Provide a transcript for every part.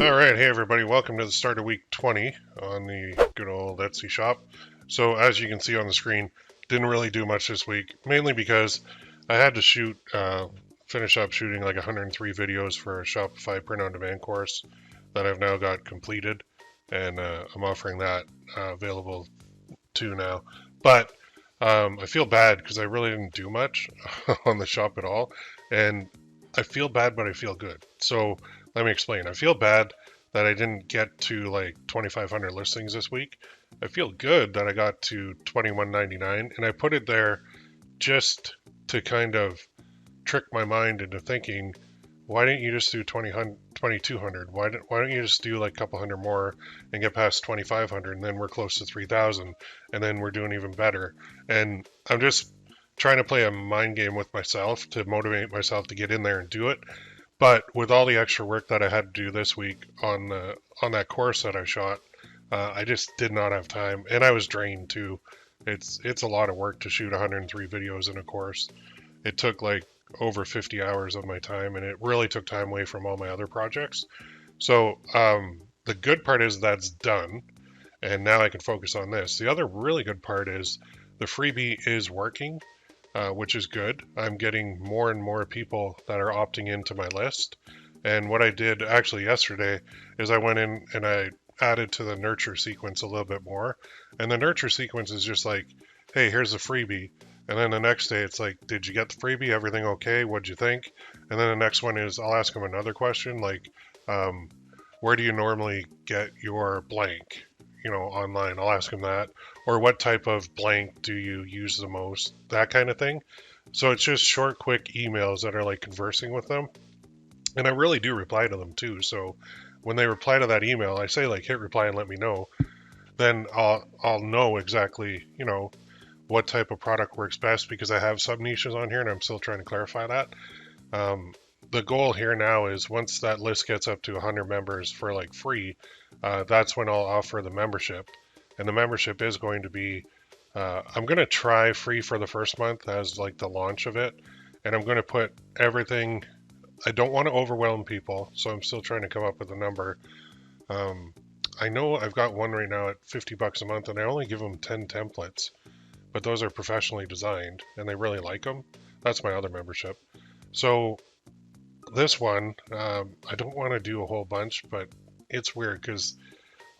All right, hey everybody, welcome to the start of week 20 on the good old Etsy shop. So as you can see on the screen, didn't really do much this week, mainly because I had to finish up shooting like 103 videos for a Shopify print-on-demand course that I've now got completed, and I'm offering that available too now. But I feel bad because I really didn't do much on the shop at all, and I feel bad, but I feel good. So let me explain. I feel bad that I didn't get to like 2,500 listings this week. I feel good that I got to 2,199, and I put it there just to kind of trick my mind into thinking, why didn't you just do 2,200? Why don't you just do like a couple hundred more and get past 2,500, and then we're close to 3,000, and then we're doing even better. And I'm just trying to play a mind game with myself to motivate myself to get in there and do it. But with all the extra work that I had to do this week on that course that I shot, I just did not have time, and I was drained too. It's a lot of work to shoot 103 videos in a course. It took like over 50 hours of my time, and it really took time away from all my other projects. So the good part is that's done, and now I can focus on this. The other really good part is the freebie is working, which is good. I'm getting more and more people that are opting into my list. And what I did actually yesterday is I went in and I added to the nurture sequence a little bit more. And the nurture sequence is just like, hey, here's a freebie. And then the next day it's like, did you get the freebie? Everything okay? What'd you think? And then the next one is I'll ask them another question like, where do you normally get your blank? Online. I'll ask them that. Or what type of blank do you use the most? That kind of thing. So it's just short, quick emails that are like conversing with them. And I really do reply to them too. So when they reply to that email, I say like hit reply and let me know. Then I'll know exactly, what type of product works best because I have sub niches on here and I'm still trying to clarify that. The goal here now is once that list gets up to 100 members for like free, that's when I'll offer the membership. And the membership is going to be, I'm going to try free for the first month as like the launch of it. And I'm going to put everything, I don't want to overwhelm people, so I'm still trying to come up with a number. I know I've got one right now at $50 a month and I only give them 10 templates, but those are professionally designed and they really like them. That's my other membership. So this one, I don't want to do a whole bunch, but it's weird because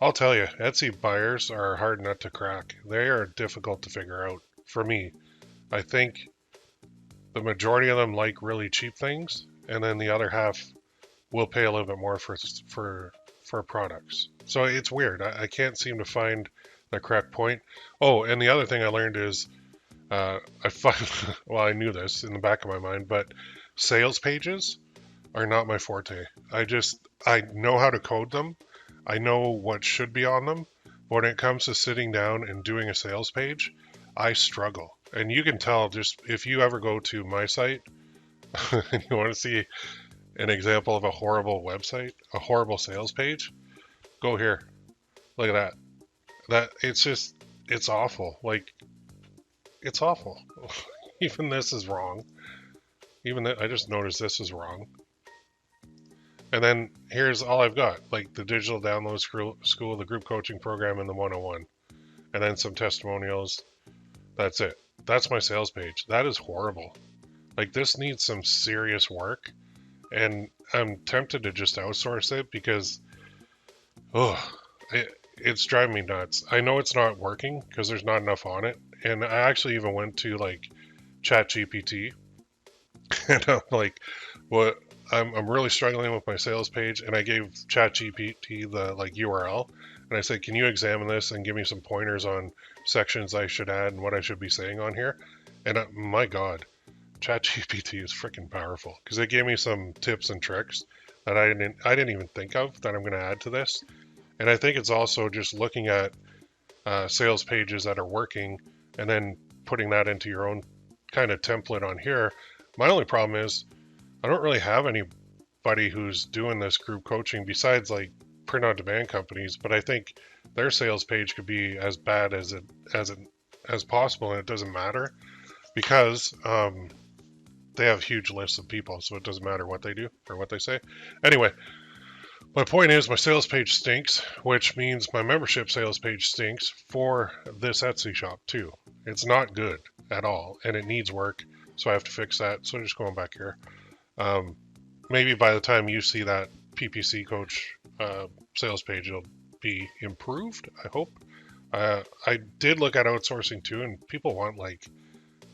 I'll tell you, Etsy buyers are a hard nut to crack. They are difficult to figure out for me. I think the majority of them like really cheap things, and then the other half will pay a little bit more for products. So it's weird. I can't seem to find the correct point. Oh, and the other thing I learned is I find well, I knew this in the back of my mind, but sales pages are not my forte. I know how to code them. I know what should be on them. But when it comes to sitting down and doing a sales page, I struggle. And you can tell just if you ever go to my site and you want to see an example of a horrible website, a horrible sales page, go here. Look at that. It's awful. Like it's awful. Even this is wrong. I just noticed this is wrong. And then here's all I've got, like the digital download school, the group coaching program, and the 101. And then some testimonials. That's it. That's my sales page. That is horrible. Like this needs some serious work. And I'm tempted to just outsource it because, it's driving me nuts. I know it's not working because there's not enough on it. And I actually even went to like ChatGPT and I'm like, what? I'm really struggling with my sales page, and I gave ChatGPT the like URL, and I said, can you examine this and give me some pointers on sections I should add and what I should be saying on here? And my God, ChatGPT is freaking powerful because it gave me some tips and tricks that I didn't even think of that I'm going to add to this. And I think it's also just looking at sales pages that are working and then putting that into your own kind of template on here. My only problem is I don't really have anybody who's doing this group coaching besides like print on demand companies, but I think their sales page could be as bad as possible, and it doesn't matter because they have huge lists of people, so it doesn't matter what they do or what they say. Anyway, My point is my sales page stinks, which means my membership sales page stinks for this Etsy shop too. It's not good at all, and it needs work, so I have to fix that. So just going back here. Maybe by the time you see that PPC Coach sales page, it'll be improved, I hope. I did look at outsourcing too, and people want like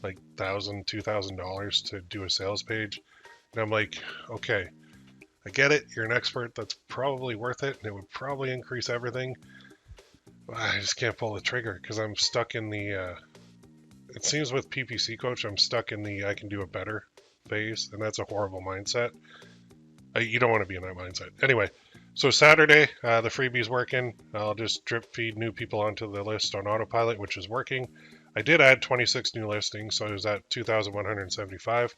$1,000, $2,000 to do a sales page. And I'm like, okay, I get it. You're an expert. That's probably worth it, and it would probably increase everything. I just can't pull the trigger because I'm stuck in the. It seems with PPC Coach, I'm stuck in the I can do it better phase, and that's a horrible mindset. You don't want to be in that mindset. Anyway, so Saturday, the freebie's working. I'll just drip feed new people onto the list on autopilot, which is working. I did add 26 new listings, so I was at 2,175.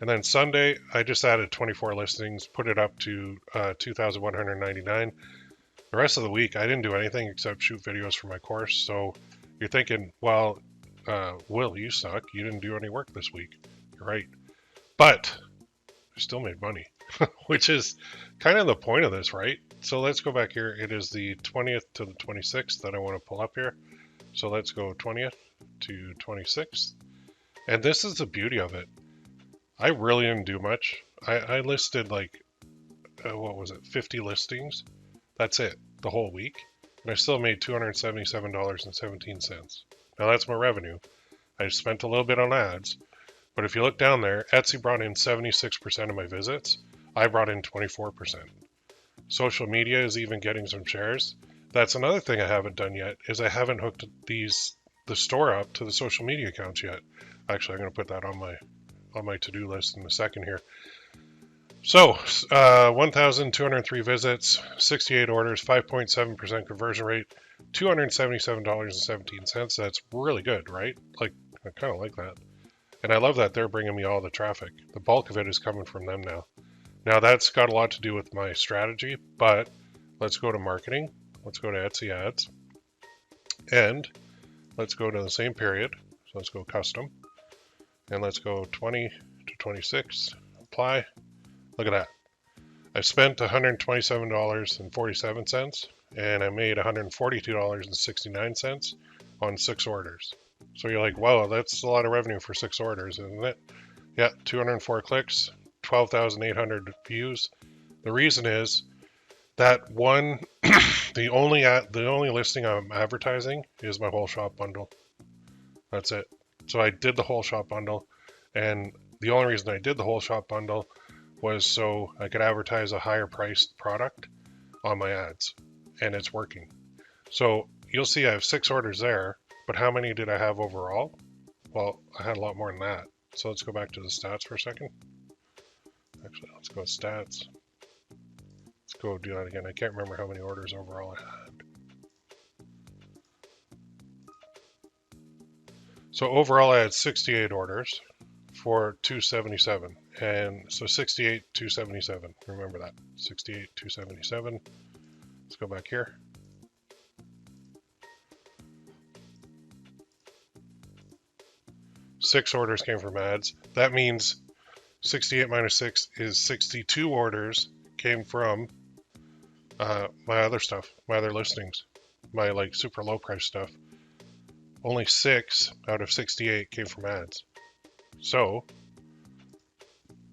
And then Sunday, I just added 24 listings, put it up to 2,199. The rest of the week, I didn't do anything except shoot videos for my course. So you're thinking, well, Will, you suck. You didn't do any work this week. You're right. But I still made money, which is kind of the point of this, right? So let's go back here. It is the 20th to the 26th that I want to pull up here. So let's go 20th to 26th. And this is the beauty of it. I really didn't do much. I listed like, what was it, 50 listings? That's it, the whole week. And I still made $277.17. Now that's my revenue. I spent a little bit on ads. But if you look down there, Etsy brought in 76% of my visits. I brought in 24%. Social media is even getting some shares. That's another thing I haven't done yet, is I haven't hooked the store up to the social media accounts yet. Actually, I'm going to put that on my to-do list in a second here. So, 1,203 visits, 68 orders, 5.7% conversion rate, $277.17. That's really good, right? Like, I kind of like that. And I love that they're bringing me all the traffic. The bulk of it is coming from them now. Now, that's got a lot to do with my strategy, but let's go to marketing. Let's go to Etsy ads. And let's go to the same period. So let's go custom. And let's go 20 to 26, apply. Look at that. I spent $127.47 and I made $142.69 on 6 orders. So you're like, wow, that's a lot of revenue for 6 orders, isn't it? Yeah, 204 clicks, 12,800 views. The reason is that one, the only listing I'm advertising is my whole shop bundle. That's it. So I did the whole shop bundle, and the only reason I did the whole shop bundle was so I could advertise a higher priced product on my ads, and it's working. So you'll see I have 6 orders there, but how many did I have overall? Well, I had a lot more than that. So let's go back to the stats for a second. Actually, let's go stats. Let's go do that again. I can't remember how many orders overall I had. So overall, I had 68 orders for 277, and so 68, 277. Remember that, 68, 277. Let's go back here. Six orders came from ads. That means 68 minus 6 is 62 orders came from my other stuff, my other listings, my like super low price stuff. Only 6 out of 68 came from ads. So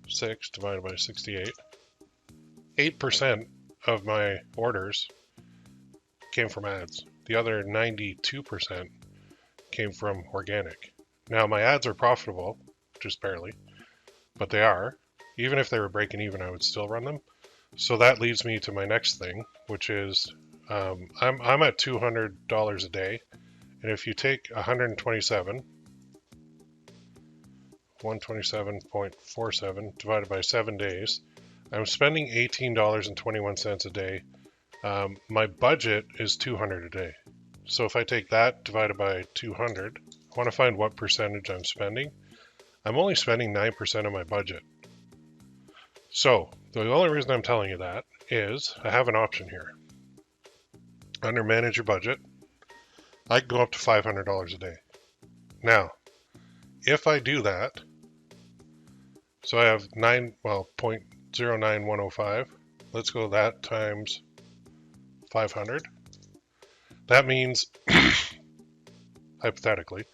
6 divided by 68, 8% of my orders came from ads. The other 92% came from organic. Now my ads are profitable, just barely, but they are. Even if they were breaking even, I would still run them. So that leads me to my next thing, which is I'm at $200 a day. And if you take 127.47 divided by 7 days, I'm spending $18.21 a day. My budget is $200 a day. So if I take that divided by 200, I want to find what percentage I'm spending. I'm only spending 9% of my budget. So the only reason I'm telling you that is I have an option here. Under manage your budget, I can go up to $500 a day. Now, if I do that, so I have 0.09105, let's go that times 500. That means, hypothetically,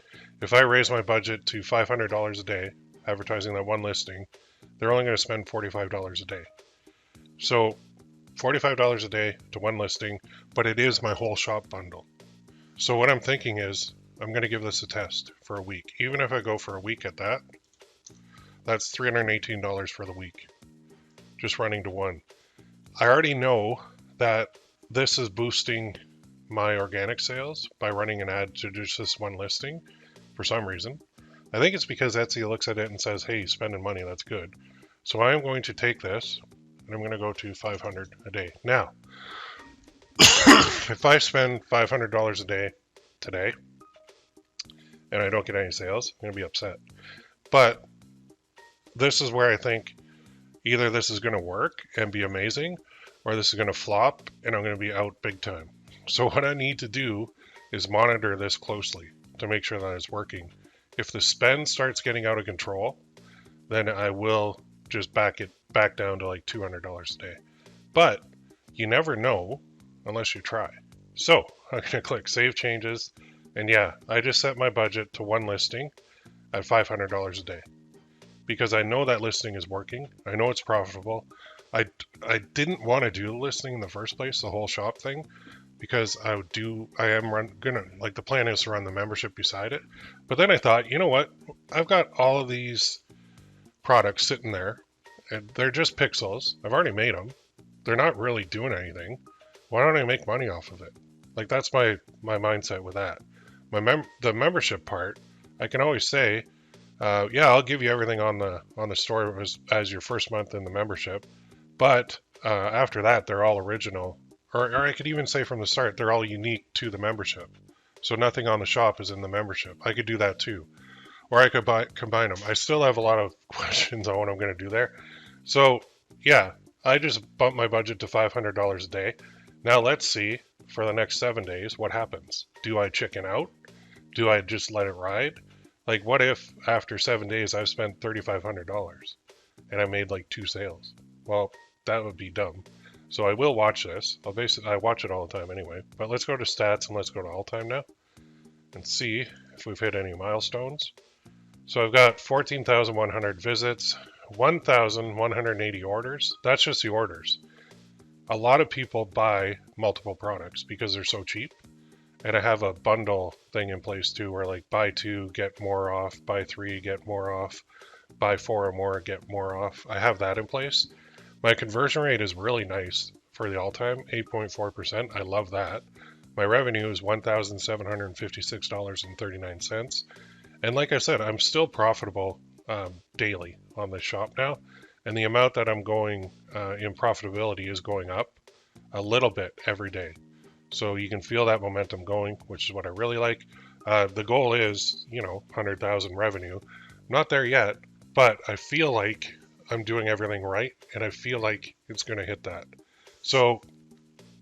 if I raise my budget to $500 a day, advertising that one listing, they're only going to spend $45 a day. So $45 a day to one listing, but it is my whole shop bundle. So what I'm thinking is I'm going to give this a test for a week. Even if I go for a week at that, that's $318 for the week, just running to one. I already know that this is boosting my organic sales by running an ad to just this one listing for some reason. I think it's because Etsy looks at it and says, hey, spending money, that's good. So I am going to take this and I'm going to go to 500 a day. Now, if I spend $500 a day today and I don't get any sales, I'm going to be upset. But this is where I think either this is going to work and be amazing, or this is going to flop and I'm going to be out big time. So what I need to do is monitor this closely to make sure that it's working. If the spend starts getting out of control, then I will just back down to like $200 a day. But you never know unless you try. So I'm going to click Save Changes. And yeah, I just set my budget to one listing at $500 a day because I know that listing is working. I know it's profitable. I didn't want to do the listing in the first place, the whole shop thing, because the plan is to run the membership beside it. But then I thought, you know what? I've got all of these products sitting there and they're just pixels. I've already made them. They're not really doing anything. Why don't I make money off of it? Like, that's my mindset with that. The membership part, I can always say, yeah, I'll give you everything on the store as your first month in the membership. But after that, they're all original. Or I could even say from the start, they're all unique to the membership. So nothing on the shop is in the membership. I could do that too. Or I could combine them. I still have a lot of questions on what I'm going to do there. So yeah, I just bumped my budget to $500 a day. Now let's see for the next 7 days what happens. Do I chicken out? Do I just let it ride? Like, what if after 7 days I've spent $3,500 and I made like 2 sales? Well, that would be dumb. So I will watch this. I watch it all the time anyway. But let's go to stats and let's go to all time now and see if we've hit any milestones. So I've got 14,100 visits, 1,180 orders. That's just the orders. A lot of people buy multiple products because they're so cheap. And I have a bundle thing in place too, where like buy 2, get more off, buy 3, get more off, buy 4 or more, get more off. I have that in place. My conversion rate is really nice for the all-time, 8.4%. I love that. My revenue is $1,756.39. And like I said, I'm still profitable daily on the shop now. And the amount that I'm going in profitability is going up a little bit every day. So you can feel that momentum going, which is what I really like. The goal is, 100,000 revenue. I'm not there yet, but I feel like I'm doing everything right, and I feel like it's going to hit that. So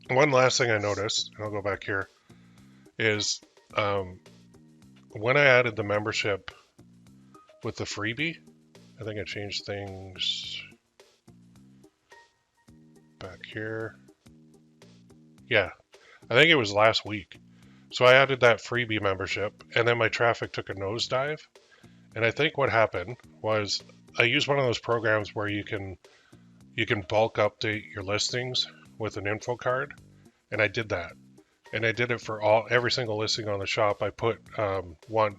one last thing I noticed, and I'll go back here, is when I added the membership with the freebie, I think I changed things back here. Yeah, I think it was last week. So I added that freebie membership, and then my traffic took a nosedive. And I think what happened was I used one of those programs where you can bulk update your listings with an info card, and I did that. And I did it for every single listing on the shop. I put want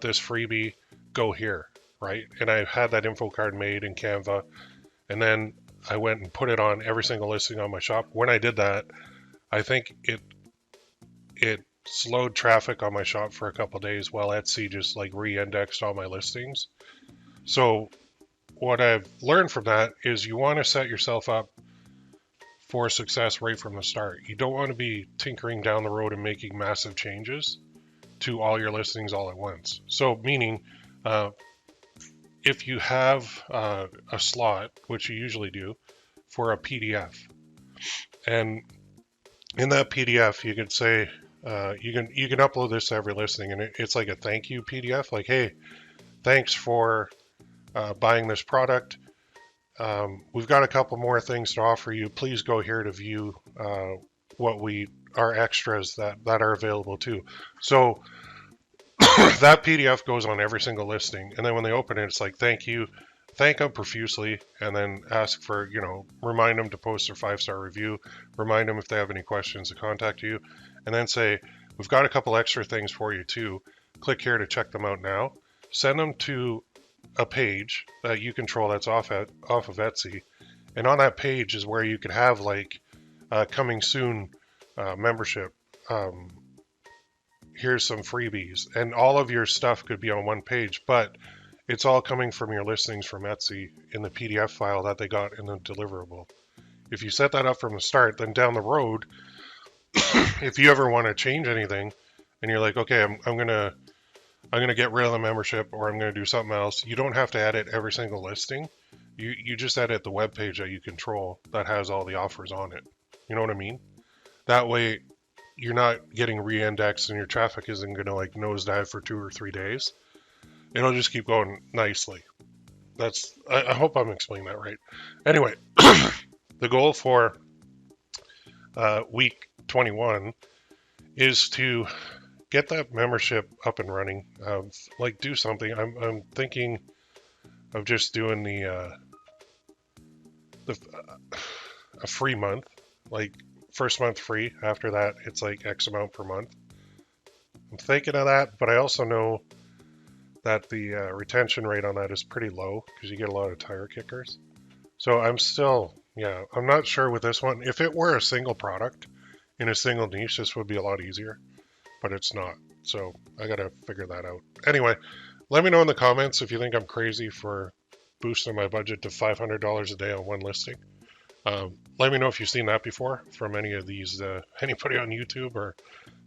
this freebie, go here, right? And I had that info card made in Canva, and then I went and put it on every single listing on my shop. When I did that, I think it slowed traffic on my shop for a couple of days while Etsy just like re-indexed all my listings. So what I've learned from that is you want to set yourself up for success right from the start. You don't want to be tinkering down the road and making massive changes to all your listings all at once. So meaning if you have a slot, which you usually do, for a PDF, and in that PDF you could say you can upload this to every listing, and it's like a thank you PDF, like, hey, thanks for buying this product. we've got a couple more things to offer you. Please go here to view what our extras that are available too. So that PDF goes on every single listing, and then when they open it, it's like thank you, thank them profusely, and then ask for, remind them to post their 5-star review, remind them if they have any questions to contact you, and then say we've got a couple extra things for you too. Click here to check them out now. Send them to a page that you control that's off of Etsy, and on that page is where you could have like coming soon membership. Here's some freebies, and all of your stuff could be on one page, but it's all coming from your listings from Etsy in the PDF file that they got in the deliverable. If you set that up from the start, then down the road, if you ever want to change anything, and you're like, okay, I'm gonna get rid of the membership, or I'm gonna do something else, you don't have to edit every single listing. You just edit the web page that you control that has all the offers on it. You know what I mean? That way, you're not getting re-indexed, and your traffic isn't gonna like nosedive for 2 or 3 days. It'll just keep going nicely. I hope I'm explaining that right. Anyway, the goal for week 21 is to get that membership up and running. Like do something. I'm thinking of just doing a free month, like first month free. After that, it's like X amount per month. I'm thinking of that, but I also know that the retention rate on that is pretty low because you get a lot of tire kickers. So I'm not sure with this one. If it were a single product in a single niche, this would be a lot easier, but it's not. So I got to figure that out. Anyway, let me know in the comments if you think I'm crazy for boosting my budget to $500 a day on one listing. Let me know if you've seen that before from any of these, anybody on YouTube or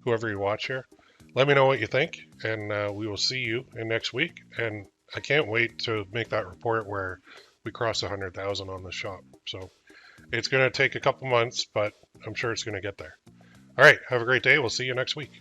whoever you watch here. Let me know what you think, and we will see you in next week. And I can't wait to make that report where we cross 100,000 on the shop. So it's going to take a couple months, but I'm sure it's going to get there. All right, have a great day. We'll see you next week.